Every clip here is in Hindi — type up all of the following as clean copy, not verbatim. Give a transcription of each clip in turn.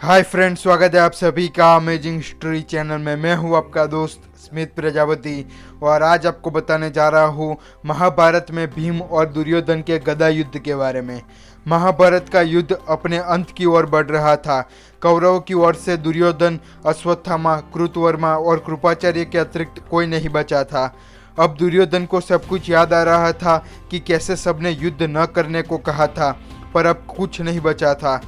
हाय फ्रेंड्स, स्वागत है आप सभी का अमेजिंग स्टोरी चैनल में। मैं हूं आपका दोस्त स्मित प्रजापति और आज आपको बताने जा रहा हूं महाभारत में भीम और दुर्योधन के गदा युद्ध के बारे में। महाभारत का युद्ध अपने अंत की ओर बढ़ रहा था। कौरवों की ओर से दुर्योधन, अश्वत्थामा, कृतवर्मा और कृपाचार्य के अतिरिक्त कोई नहीं बचा था। अब दुर्योधन को सब कुछ याद आ रहा था कि कैसे सबने युद्ध न करने को कहा था, पर अब कुछ नहीं बचा था।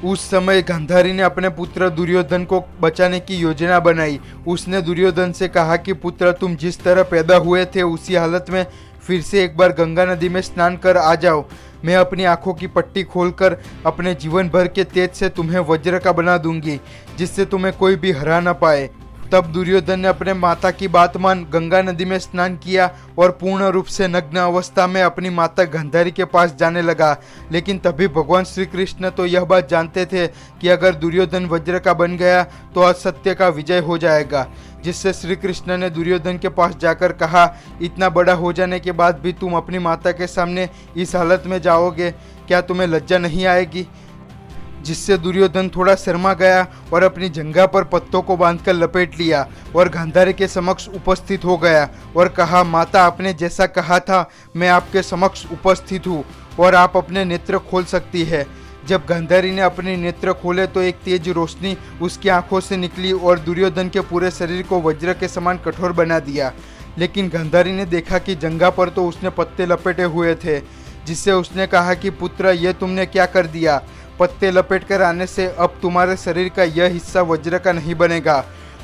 उस समय गांधारी ने अपने पुत्र दुर्योधन को बचाने की योजना बनाई। उसने दुर्योधन से कहा कि पुत्र, तुम जिस तरह पैदा हुए थे उसी हालत में फिर से एक बार गंगा नदी में स्नान कर आ जाओ। मैं अपनी आंखों की पट्टी खोलकर अपने जीवन भर के तेज से तुम्हें वज्र का बना दूंगी, जिससे तुम्हें कोई भी हरा न पाए। तब दुर्योधन ने अपने माता की बात मान गंगा नदी में स्नान किया और पूर्ण रूप से नग्न अवस्था में अपनी माता गांधारी के पास जाने लगा। लेकिन तभी भगवान श्री कृष्ण तो यह बात जानते थे कि अगर दुर्योधन वज्र का बन गया तो असत्य का विजय हो जाएगा, जिससे श्री कृष्ण ने दुर्योधन के पास जाकर कहा, इतना बड़ा हो जाने के बाद भी तुम अपनी माता के सामने इस हालत में जाओगे, क्या तुम्हें लज्जा नहीं आएगी? जिससे दुर्योधन थोड़ा शर्मा गया और अपनी जंघा पर पत्तों को बांधकर लपेट लिया और गांधारी के समक्ष उपस्थित हो गया और कहा, माता, आपने जैसा कहा था मैं आपके समक्ष उपस्थित हूँ और आप अपने नेत्र खोल सकती है। जब गांधारी ने अपने नेत्र खोले तो एक तेज रोशनी उसकी आंखों से निकली और दुर्योधन के पूरे शरीर को वज्र के समान कठोर बना दिया। लेकिन गांधारी ने देखा कि जंघा पर तो उसने पत्ते लपेटे हुए थे, जिससे उसने कहा कि पुत्र, यह तुमने क्या कर दिया? पत्ते लपेट कर आने से अब तुम्हारे शरीर का यह हिस्सा वज्र का नहीं बनेगा।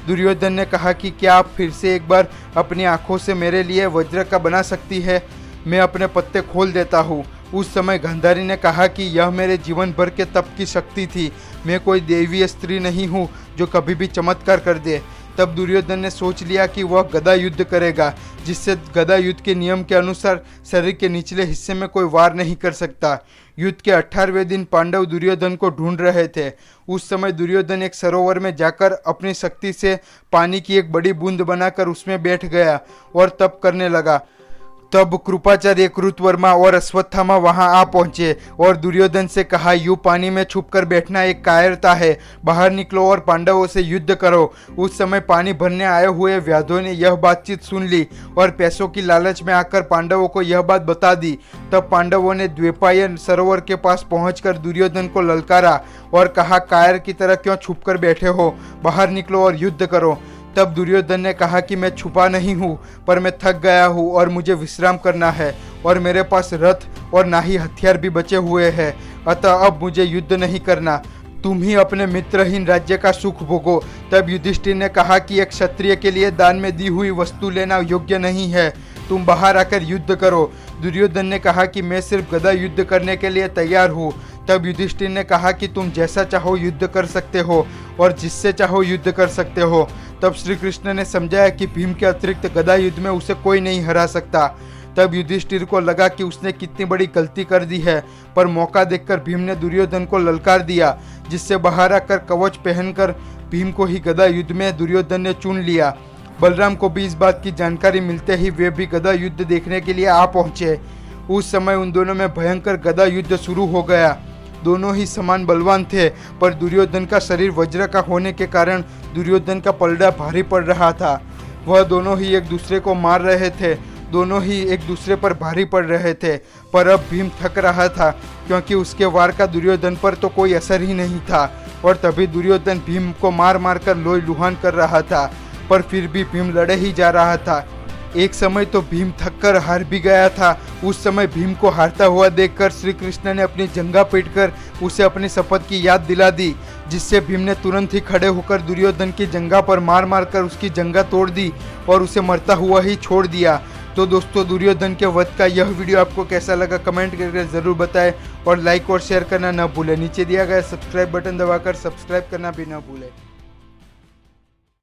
दुर्योधन ने कहा कि क्या आप फिर से एक बार अपनी आंखों से मेरे लिए वज्र का बना सकती है? मैं अपने पत्ते खोल देता हूँ। उस समय गांधारी ने कहा कि यह मेरे जीवन भर के तप की शक्ति थी। मैं कोई देवीय स्त्री नहीं हूँ जो कभी भी चमत्कार कर दे। तब दुर्योधन ने सोच लिया कि वह गदा युद्ध करेगा, जिससे गदा युद्ध के नियम के अनुसार शरीर के निचले हिस्से में कोई वार नहीं कर सकता। युद्ध के 18वें दिन पांडव दुर्योधन को ढूंढ रहे थे। उस समय दुर्योधन एक सरोवर में जाकर अपनी शक्ति से पानी की एक बड़ी बूंद बनाकर उसमें बैठ गया और तप करने लगा। तब कृपाचार्य, कृतवर्मा और अश्वत्थामा वहां आ पहुंचे और दुर्योधन से कहा, यूं पानी में छुपकर बैठना एक कायरता है, बाहर निकलो और पांडवों से युद्ध करो। उस समय पानी भरने आए हुए व्याधों ने यह बातचीत सुन ली और पैसों की लालच में आकर पांडवों को यह बात बता दी। तब पांडवों ने द्वैपायन सरोवर के पास पहुंचकर दुर्योधन को ललकारा और कहा, कायर की तरह क्यों छुपकर बैठे हो, बाहर निकलो और युद्ध करो। तब दुर्योधन ने कहा कि मैं छुपा नहीं हूँ, पर मैं थक गया हूँ और मुझे विश्राम करना है और मेरे पास रथ और ना ही हथियार भी बचे हुए हैं, अतः अब मुझे युद्ध नहीं करना। तुम ही अपने मित्रहीन राज्य का सुख भोगो। तब युधिष्ठिर ने कहा कि एक क्षत्रिय के लिए दान में दी हुई वस्तु लेना योग्य नहीं है, तुम बाहर आकर युद्ध करो। दुर्योधन ने कहा कि मैं सिर्फ गदा युद्ध करने के लिए तैयार हूँ। तब युधिष्ठिर ने कहा कि तुम जैसा चाहो युद्ध कर सकते हो और जिससे चाहो युद्ध कर सकते हो। तब श्री कृष्ण ने समझाया कि भीम के अतिरिक्त गदा युद्ध में उसे कोई नहीं हरा सकता। तब युधिष्ठिर को लगा कि उसने कितनी बड़ी गलती कर दी है, पर मौका देखकर भीम ने दुर्योधन को ललकार दिया, जिससे बाहर आकर कवच पहनकर भीम को ही गदा युद्ध में दुर्योधन ने चुन लिया। बलराम को भी इस बात की जानकारी मिलते ही वे भी गदा युद्ध देखने के लिए आ पहुंचे। उस समय उन दोनों में भयंकर गदा युद्ध शुरू हो गया। दोनों ही समान बलवान थे, पर दुर्योधन का शरीर वज्र का होने के कारण दुर्योधन का पलड़ा भारी पड़ रहा था। वह दोनों ही एक दूसरे को मार रहे थे, दोनों ही एक दूसरे पर भारी पड़ रहे थे। पर अब भीम थक रहा था, क्योंकि उसके वार का दुर्योधन पर तो कोई असर ही नहीं था और तभी दुर्योधन भीम को मार मार कर लोई लुहान कर रहा था, पर फिर भी भीम लड़े ही जा रहा था। एक समय तो भीम थककर हार भी गया था। उस समय भीम को हारता हुआ देखकर श्री कृष्ण ने अपनी जंघा पीटकर उसे अपनी शपथ की याद दिला दी, जिससे भीम ने तुरंत ही खड़े होकर दुर्योधन की जंघा पर मार मार कर उसकी जंघा तोड़ दी और उसे मरता हुआ ही छोड़ दिया। तो दोस्तों, दुर्योधन के वध का यह वीडियो आपको कैसा लगा कमेंट करके ज़रूर बताएं और लाइक और शेयर करना न भूलें। नीचे दिया गया सब्सक्राइब बटन दबाकर सब्सक्राइब करना भी न भूलें।